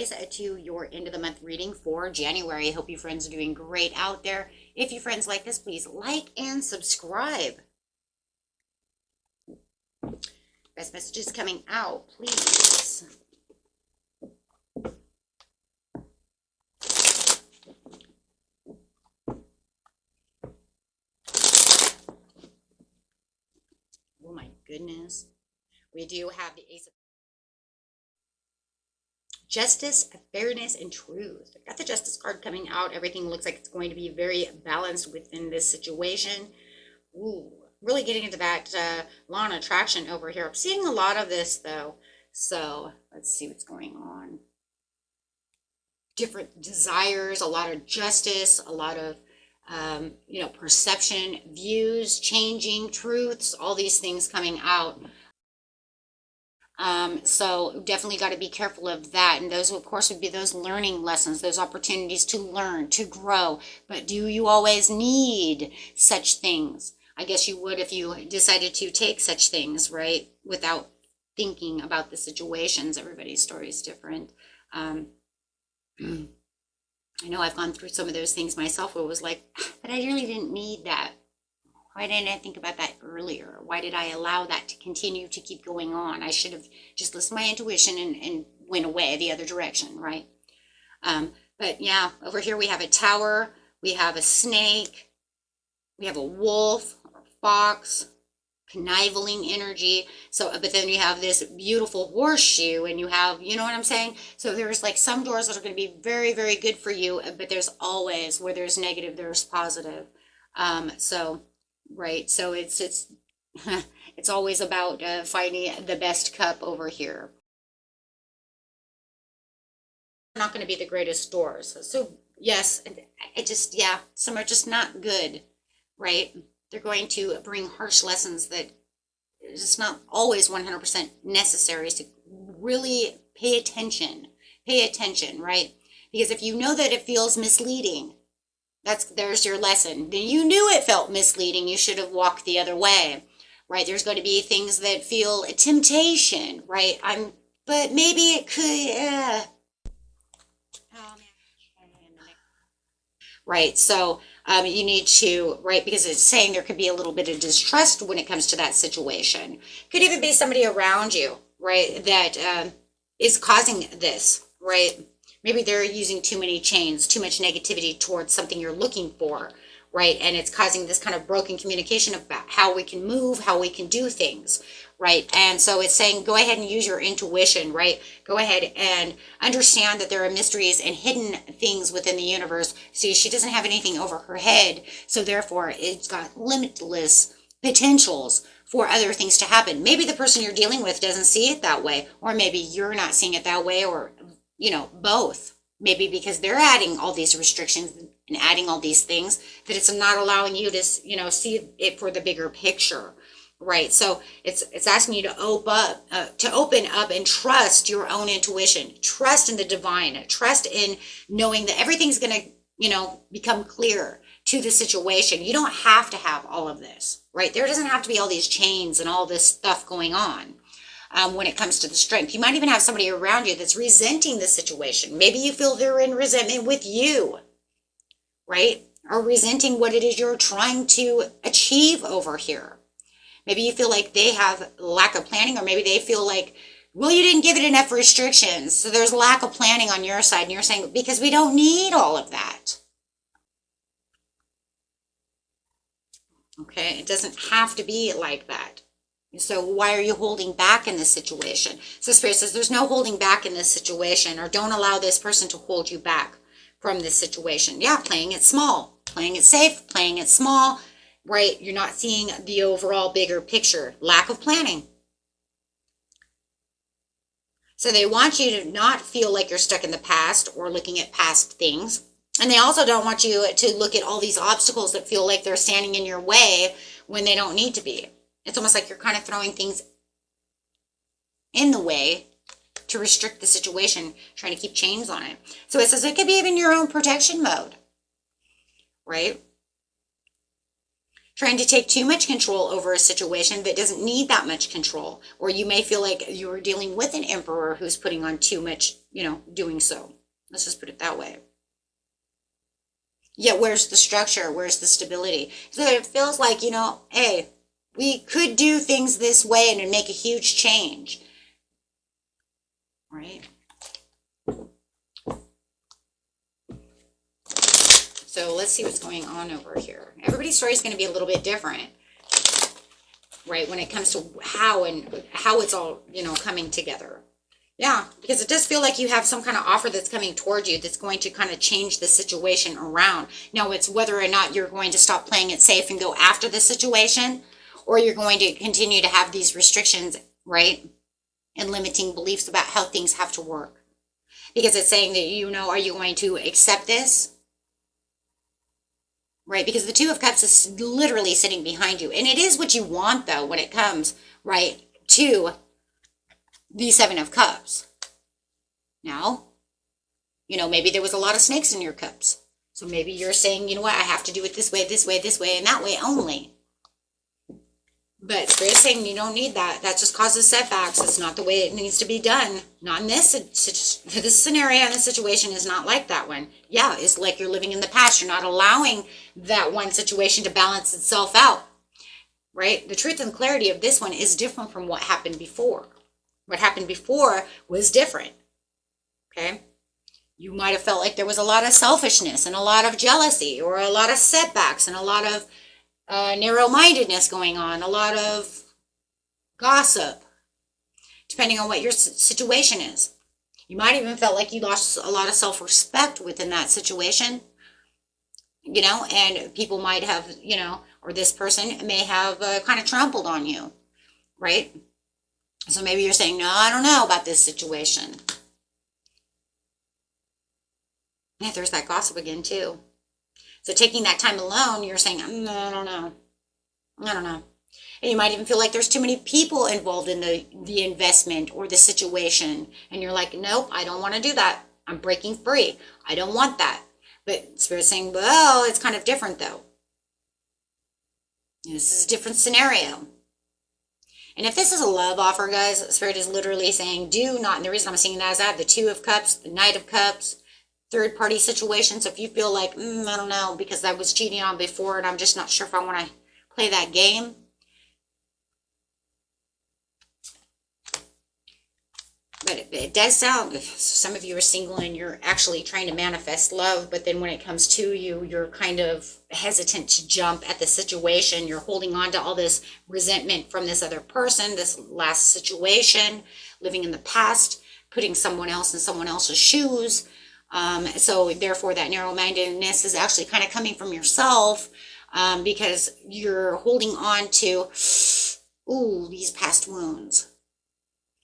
Aries, to your end of the month reading for January. I hope you friends are doing great out there. If you friends like this, please like and subscribe. Best messages coming out, please. Oh my goodness. We do have the Ace of Justice, Fairness, and Truth. I've got the Justice card coming out. Everything looks like it's going to be very balanced within this situation. Ooh, really getting into that law and attraction over here. I'm seeing a lot of this though. So let's see what's going on. Different desires, a lot of justice, a lot of perception, views, changing, truths, all these things coming out. So definitely got to be careful of that. And those, of course, would be those learning lessons, those opportunities to learn, to grow. But do you always need such things? I guess you would if you decided to take such things, right? Without thinking about the situations. Everybody's story is different. I know I've gone through some of those things myself where it was like, but I really didn't need that. Why didn't I think about that earlier? Why did I allow that to continue to keep going on? I should have just listened to my intuition and went away the other direction, right? But yeah, over here we have a tower, we have a snake, we have a wolf, or a fox, conniving energy. So, but then you have this beautiful horseshoe and you have, you know what I'm saying? So there's like some doors that are going to be very, very good for you, but there's always, where there's negative, there's positive. Right, so it's it's always about finding the best cup over here. Not going to be the greatest doors. So yes, it just, yeah, some are just not good, right? They're going to bring harsh lessons that it's not always 100% necessary. So really pay attention, right? Because if you know that it feels misleading, there's your lesson. Then you knew it felt misleading. You should have walked the other way, right? There's going to be things that feel a temptation, right? But maybe it could, oh, right? So you need to, right? Because it's saying there could be a little bit of distrust when it comes to that situation. Could even be somebody around you, right? That is causing this, right? Maybe they're using too many chains, too much negativity towards something you're looking for, right? And it's causing this kind of broken communication about how we can move, how we can do things, right? And so it's saying, go ahead and use your intuition, right? Go ahead and understand that there are mysteries and hidden things within the universe. See, she doesn't have anything over her head. So therefore, it's got limitless potentials for other things to happen. Maybe the person you're dealing with doesn't see it that way, or maybe you're not seeing it that way, or both. Maybe because they're adding all these restrictions and adding all these things that it's not allowing you to, see it for the bigger picture, right? So it's asking you to open up and trust your own intuition, trust in the divine, trust in knowing that everything's going to, become clear to the situation. You don't have to have all of this, right? There doesn't have to be all these chains and all this stuff going on. When it comes to the strength, you might even have somebody around you that's resenting the situation. Maybe you feel they're in resentment with you, right? Or resenting what it is you're trying to achieve over here. Maybe you feel like they have lack of planning, or maybe they feel like, well, you didn't give it enough restrictions. So there's lack of planning on your side. And you're saying, because we don't need all of that. Okay, it doesn't have to be like that. So why are you holding back in this situation? So Spirit says there's no holding back in this situation, or don't allow this person to hold you back from this situation. Yeah, playing it small, playing it safe, playing it small, right? You're not seeing the overall bigger picture. Lack of planning. So they want you to not feel like you're stuck in the past or looking at past things. And they also don't want you to look at all these obstacles that feel like they're standing in your way when they don't need to be. It's almost like you're kind of throwing things in the way to restrict the situation, trying to keep chains on it. So it says it could be even your own protection mode, right? trying to take too much control over a situation that doesn't need that much control. Or you may feel like you're dealing with an emperor who's putting on too much, doing so. Let's just put it that way. Yet where's the structure? Where's the stability? So it feels like, hey, we could do things this way and it'd make a huge change. Right? So let's see what's going on over here. Everybody's story is going to be a little bit different, right? When it comes to how it's all, coming together. Yeah, because it does feel like you have some kind of offer that's coming towards you that's going to kind of change the situation around. Now, it's whether or not you're going to stop playing it safe and go after the situation, or you're going to continue to have these restrictions, right? And limiting beliefs about how things have to work. Because it's saying that, are you going to accept this? Right, because the Two of Cups is literally sitting behind you. And it is what you want, though, when it comes, right, to the Seven of Cups. Now, maybe there was a lot of snakes in your cups. So maybe you're saying, you know what, I have to do it this way, and that way only. But Spirit's saying you don't need that. That just causes setbacks. It's not the way it needs to be done. Not in this scenario. And the situation is not like that one. Yeah, it's like you're living in the past. You're not allowing that one situation to balance itself out. Right? The truth and clarity of this one is different from what happened before. What happened before was different. Okay? You might have felt like there was a lot of selfishness and a lot of jealousy or a lot of setbacks and a lot of narrow-mindedness going on, a lot of gossip, depending on what your situation is. You might even felt like you lost a lot of self-respect within that situation, and people might have, or this person may have kind of trampled on you, right? So maybe you're saying, no, I don't know about this situation. Yeah, there's that gossip again, too. So taking that time alone, you're saying, I don't know. And you might even feel like there's too many people involved in the investment or the situation. And you're like, nope, I don't want to do that. I'm breaking free. I don't want that. But Spirit's saying, well, it's kind of different, though. This is a different scenario. And if this is a love offer, guys, Spirit is literally saying, do not, and the reason I'm saying that is I have the Two of Cups, the Knight of Cups, third party situations. So if you feel like, I don't know, because I was cheating on before and I'm just not sure if I want to play that game. But it does sound, some of you are single and you're actually trying to manifest love, but then when it comes to you, you're kind of hesitant to jump at the situation. You're holding on to all this resentment from this other person, this last situation, living in the past, putting someone else in someone else's shoes. So therefore that narrow-mindedness is actually kind of coming from yourself, because you're holding on to, these past wounds.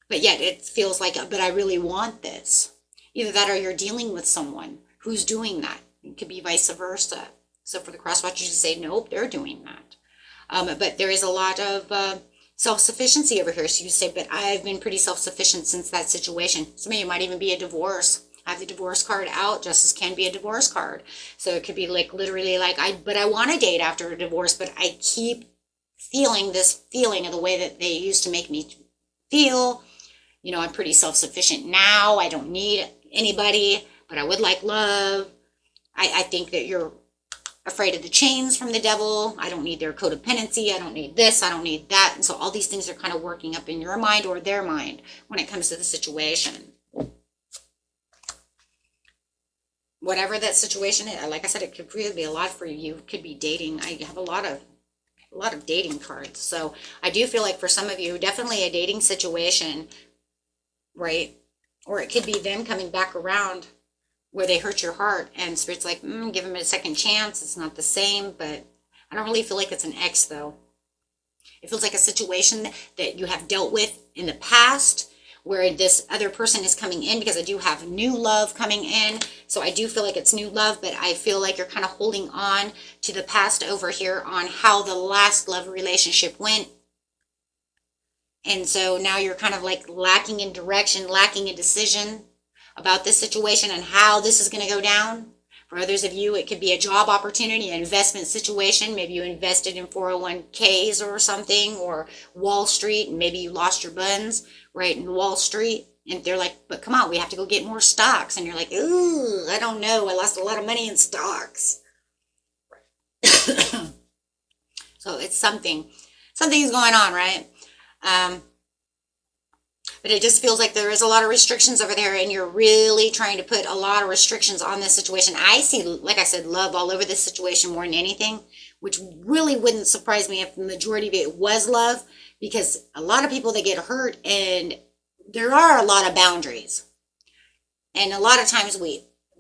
But yet it feels like, but I really want this. Either that or you're dealing with someone who's doing that. It could be vice versa. So for the cross watchers, you say, nope, they're doing that. But there is a lot of self-sufficiency over here. So you say, but I've been pretty self-sufficient since that situation. Some of you might even be a divorce. I have the divorce card out. Justice can be a divorce card. So it could be like literally like, but I want to date after a divorce, but I keep feeling this feeling of the way that they used to make me feel. I'm pretty self-sufficient now. I don't need anybody, but I would like love. I think that you're afraid of the chains from the devil. I don't need their codependency. I don't need this. I don't need that. And so all these things are kind of working up in your mind or their mind when it comes to the situation. Whatever that situation is, like I said, it could really be a lot for you. You could be dating. I have a lot of dating cards. So I do feel like for some of you, definitely a dating situation, right? Or it could be them coming back around where they hurt your heart and Spirit's like, give them a second chance. It's not the same, but I don't really feel like it's an ex though. It feels like a situation that you have dealt with in the past where this other person is coming in, because I do have new love coming in. So I do feel like it's new love, but I feel like you're kind of holding on to the past over here on how the last love relationship went. And so now you're kind of like lacking in direction, lacking in decision about this situation and how this is going to go down. For others of you, it could be a job opportunity, an investment situation. Maybe you invested in 401ks or something, or Wall Street, and maybe you lost your buns, right, in Wall Street. And they're like, but come on, we have to go get more stocks. And you're like, ooh, I don't know. I lost a lot of money in stocks. So it's something's going on, right? But it just feels like there is a lot of restrictions over there, and you're really trying to put a lot of restrictions on this situation. I see, like I said, love all over this situation more than anything, which really wouldn't surprise me if the majority of it was love, because a lot of people, they get hurt, and there are a lot of boundaries. And a lot of times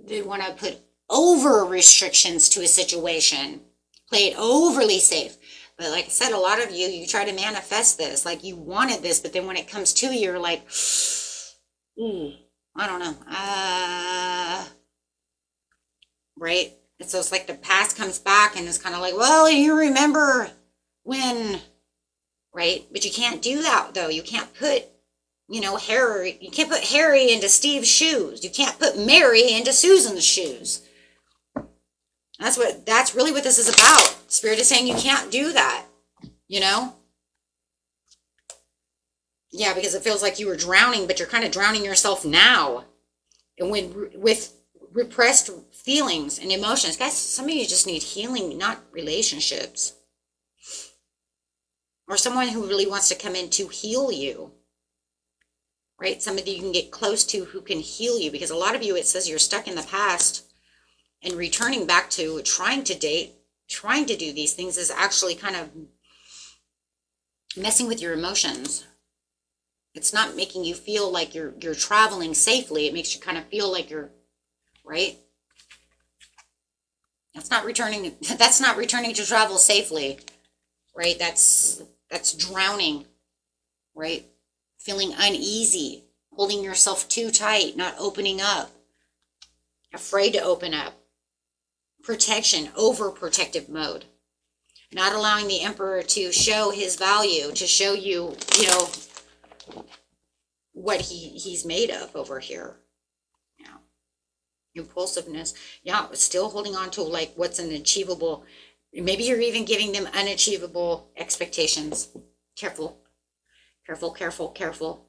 they want to put over restrictions to a situation, play it overly safe. But like I said, a lot of you try to manifest this, like you wanted this, but then when it comes to you, you're like, ooh, I don't know. Right? So it's like the past comes back, and it's kind of like, well, you remember when, right? But you can't do that, though. You can't put, Harry, you can't put Harry into Steve's shoes. You can't put Mary into Susan's shoes. That's really what this is about. Spirit is saying you can't do that, Yeah, because it feels like you were drowning, but you're kind of drowning yourself now. And with repressed feelings and emotions. Guys, some of you just need healing, not relationships. Or someone who really wants to come in to heal you. Right? Somebody you can get close to who can heal you. Because a lot of you, it says you're stuck in the past. And returning back to trying to date, trying to do these things is actually kind of messing with your emotions. It's not making you feel like you're traveling safely. It makes you kind of feel like you're, right? That's not returning to travel safely, right? That's drowning, right? Feeling uneasy, holding yourself too tight, not opening up, afraid to open up. Protection, overprotective mode. Not allowing the Emperor to show his value, to show you, what he's made of over here. Yeah. Impulsiveness. Yeah, still holding on to like what's an achievable. Maybe you're even giving them unachievable expectations. Careful. Careful, careful, careful.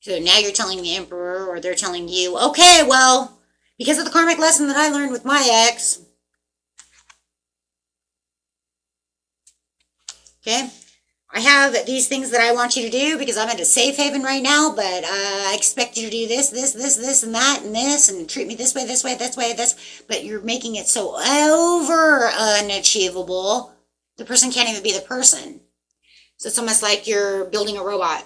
So now you're telling the Emperor, or they're telling you, okay, well, because of the karmic lesson that I learned with my ex. Okay. I have these things that I want you to do because I'm at a safe haven right now, but I expect you to do this, and that, and this, and treat me this way, this. But you're making it so over unachievable, the person can't even be the person. So it's almost like you're building a robot.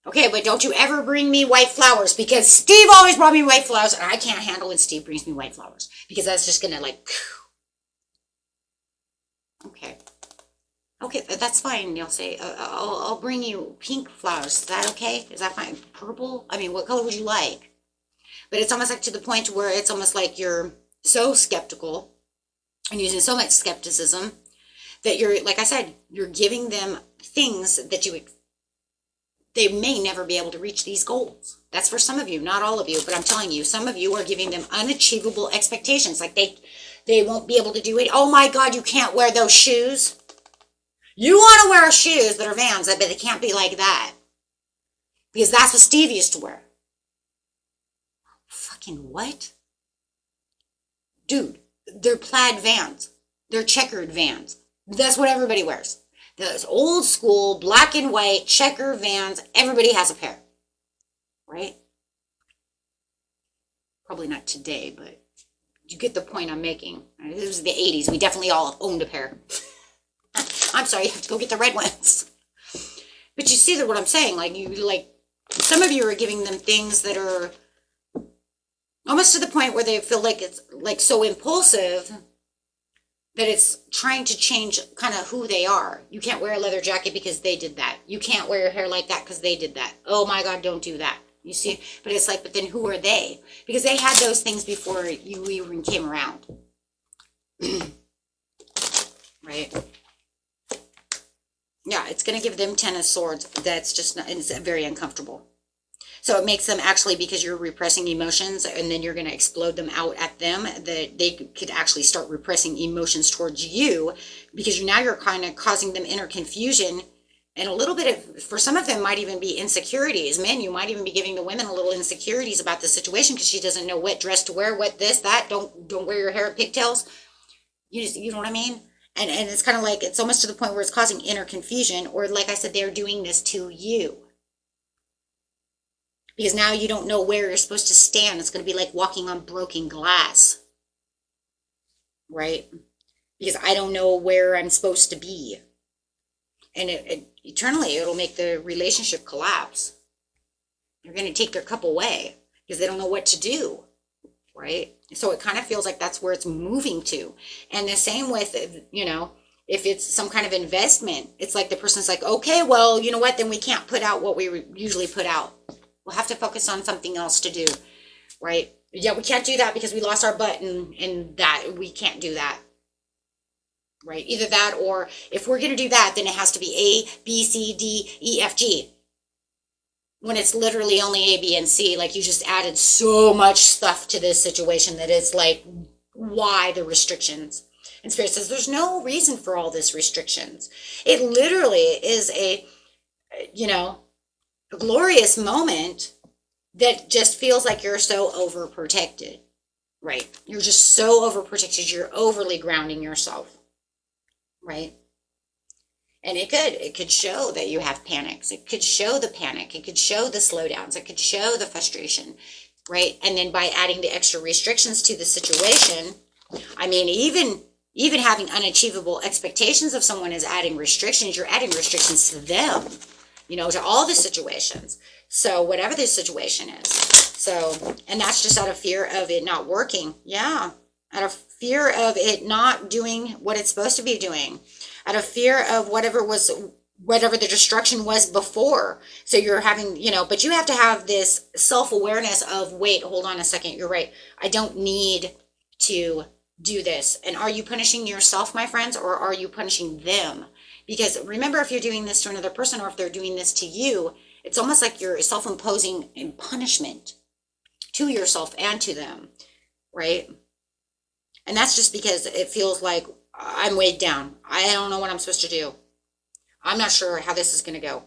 Okay, but don't you ever bring me white flowers, because Steve always brought me white flowers, and I can't handle when Steve brings me white flowers, because that's just going to like, okay. Okay, that's fine. You'll say, I'll bring you pink flowers. Is that okay? Is that fine? Purple? I mean, what color would you like? But it's almost like to the point where it's almost like you're so skeptical and using so much skepticism that you're, like I said, you're giving them things that they may never be able to reach these goals. That's for some of you, not all of you, but I'm telling you, some of you are giving them unachievable expectations. Like they won't be able to do it. Oh my God, you can't wear those shoes. You want to wear shoes that are Vans, but they can't be like that. Because that's what Steve used to wear. Fucking what? Dude, they're plaid Vans. They're checkered Vans. That's what everybody wears. Those old school, black and white, checker Vans. Everybody has a pair. Right? Probably not today, but you get the point I'm making. This was the 80s. We definitely all owned a pair. I'm sorry, you have to go get the red ones. But you see what I'm saying? Some of you are giving them things that are almost to the point where they feel like it's like so impulsive that it's trying to change kind of who they are. You can't wear a leather jacket because they did that. You can't wear your hair like that because they did that. Oh my God, don't do that. You see? But it's like, but then who are they? Because they had those things before you even came around. Right? Yeah, it's going to give them 10 of swords. That's just not, it's very uncomfortable. So it makes them actually, because you're repressing emotions and then you're going to explode them out at them, that they could actually start repressing emotions towards you, because now you're kind of causing them inner confusion. And a little bit of, for some of them, might even be insecurities. Men, you might even be giving the women a little insecurities about the situation, because she doesn't know what dress to wear, what this, that. Don't wear your hair in pigtails. You know what I mean? And it's kind of like, it's almost to the point where it's causing inner confusion, or like I said, they're doing this to you. Because now you don't know where you're supposed to stand. It's going to be like walking on broken glass. Right? Because I don't know where I'm supposed to be. And eternally, it'll make the relationship collapse. They're going to take their cup away because they don't know what to do. Right? So it kind of feels like that's where it's moving to. And the same with, if it's some kind of investment, it's like the person's like, okay, well, you know what? Then we can't put out what we usually put out. We'll have to focus on something else to do, right? Yeah, we can't do that because we lost our butt, and that we can't do that, right? Either that, or if we're going to do that, then it has to be A, B, C, D, E, F, G. When it's literally only A, B, and C, like you just added so much stuff to this situation that it's like, why the restrictions? And Spirit says there's no reason for all this restrictions. It literally is a glorious moment that just feels like you're so overprotected, right? You're just so overprotected. You're overly grounding yourself, right? And it could show that you have panics. It could show the panic. It could show the slowdowns. It could show the frustration, right? And then by adding the extra restrictions to the situation, I mean, even having unachievable expectations of someone is adding restrictions. You're adding restrictions to them, to all the situations. So whatever the situation is. So, and that's just out of fear of it not working. Yeah. Out of fear of it not doing what it's supposed to be doing. Out of fear of whatever the destruction was before. So you're having, but you have to have this self-awareness of, wait, hold on a second. You're right. I don't need to do this. And are you punishing yourself, my friends, or are you punishing them? Because remember, if you're doing this to another person, or if they're doing this to you, it's almost like you're self-imposing in punishment to yourself and to them, right? And that's just because it feels like I'm weighed down. I don't know what I'm supposed to do. I'm not sure how this is going to go.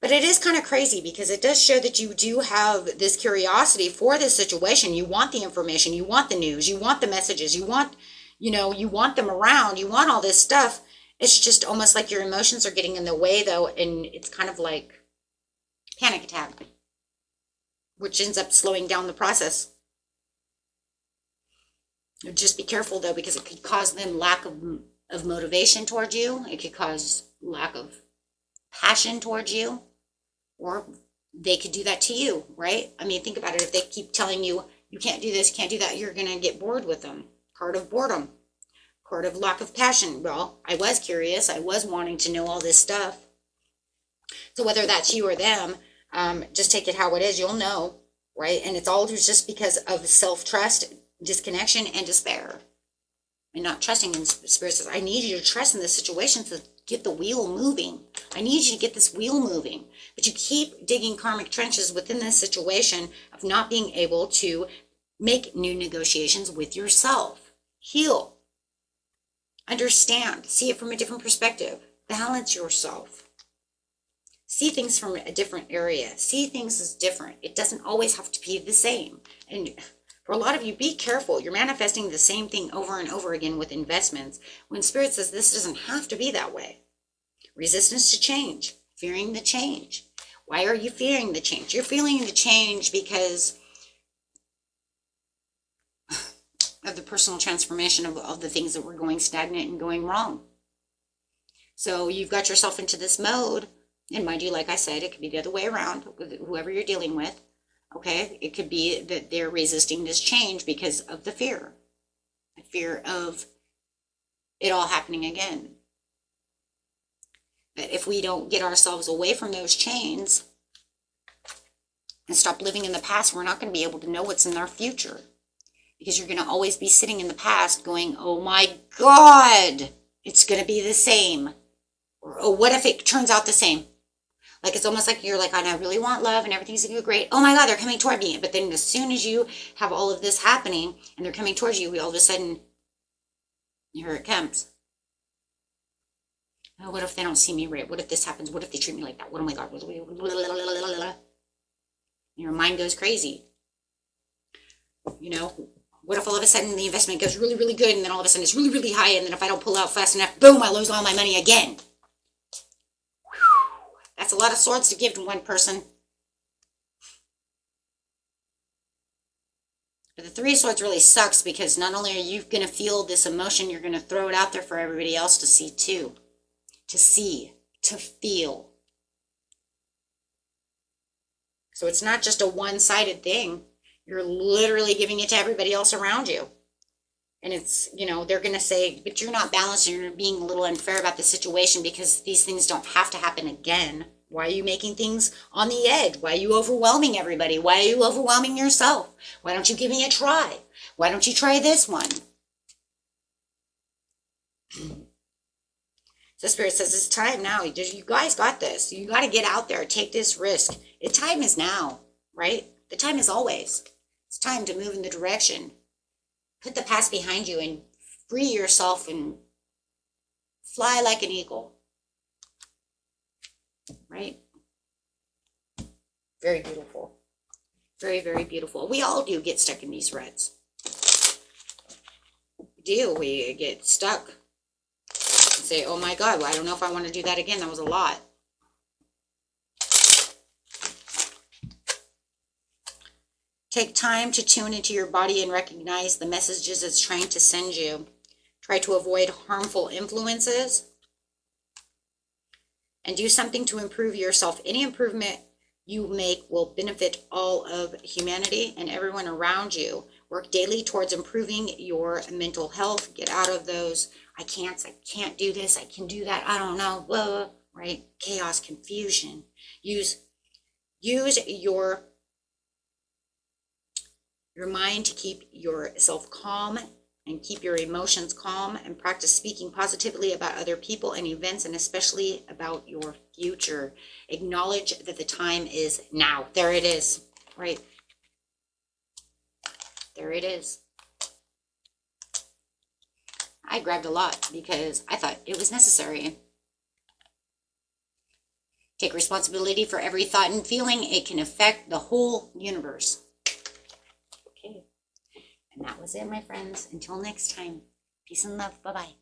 But it is kind of crazy, because it does show that you do have this curiosity for this situation. You want the information, you want the news, you want the messages, you want them around, you want all this stuff. It's just almost like your emotions are getting in the way, though, and it's kind of like panic attack, which ends up slowing down the process. Just be careful, though, because it could cause them lack of motivation towards you. It could cause lack of passion towards you, or they could do that to you, right? I mean, think about it. If they keep telling you, you can't do this, can't do that, you're going to get bored with them. Card of boredom. Card of lack of passion. Well, I was curious. I was wanting to know all this stuff. So whether that's you or them, just take it how it is. You'll know, right? And it's all just because of self-trust, disconnection, and despair. And not trusting in Spirit says, I need you to trust in this situation to get the wheel moving. I need you to get this wheel moving. But you keep digging karmic trenches within this situation of not being able to make new negotiations with yourself. Heal. Understand. See it from a different perspective. Balance yourself. See things from a different area. See things as different. It doesn't always have to be the same. And for a lot of you, be careful. You're manifesting the same thing over and over again with investments, when Spirit says this doesn't have to be that way. Resistance to change. Fearing the change. Why are you fearing the change? You're feeling the change because of the personal transformation of the things that were going stagnant and going wrong. So you've got yourself into this mode, and mind you, like I said, it could be the other way around with whoever you're dealing with. Okay, it could be that they're resisting this change because of the fear of it all happening again. But if we don't get ourselves away from those chains and stop living in the past, we're not going to be able to know what's in our future. Because you're going to always be sitting in the past going, oh my God, it's going to be the same. Or oh, what if it turns out the same? Like it's almost like you're like, I really want love and everything's gonna go great. Oh my God, they're coming toward me. But then as soon as you have all of this happening and they're coming towards you, all of a sudden, here it comes. Oh, what if they don't see me right? What if this happens? What if they treat me like that? What, oh my God. Your mind goes crazy. You know, what if all of a sudden the investment goes really, really good and then all of a sudden it's really, really high and then if I don't pull out fast enough, boom, I lose all my money again. That's a lot of swords to give to one person. But the Three of Swords really sucks because not only are you going to feel this emotion, you're going to throw it out there for everybody else to see too. To see, to feel. So it's not just a one-sided thing. You're literally giving it to everybody else around you. And it's, you know, they're going to say, but you're not balanced and you're being a little unfair about the situation because these things don't have to happen again. Why are you making things on the edge? Why are you overwhelming everybody? Why are you overwhelming yourself? Why don't you give me a try? Why don't you try this one? So Spirit says it's time now. You guys got this. You got to get out there. Take this risk. The time is now, right? The time is always. It's time to move in the direction. Put the past behind you and free yourself and fly like an eagle. Right? Very beautiful. Very, very beautiful. We all do get stuck in these ruts. We get stuck. And say, oh my God, well, I don't know if I want to do that again. That was a lot. Take time to tune into your body and recognize the messages it's trying to send you. Try to avoid harmful influences. And do something to improve yourself. Any improvement you make will benefit all of humanity and everyone around you. Work daily towards improving your mental health. Get out of those, I can't do this, I can do that, I don't know, blah, blah, right? Chaos, confusion. Use your mind to keep yourself calm and keep your emotions calm and practice speaking positively about other people and events and especially about your future. Acknowledge that the time is now. There it is, right? There it is. I grabbed a lot because I thought it was necessary. Take responsibility for every thought and feeling. It can affect the whole universe. Okay. And that was it, my friends. Until next time, peace and love. Bye-bye.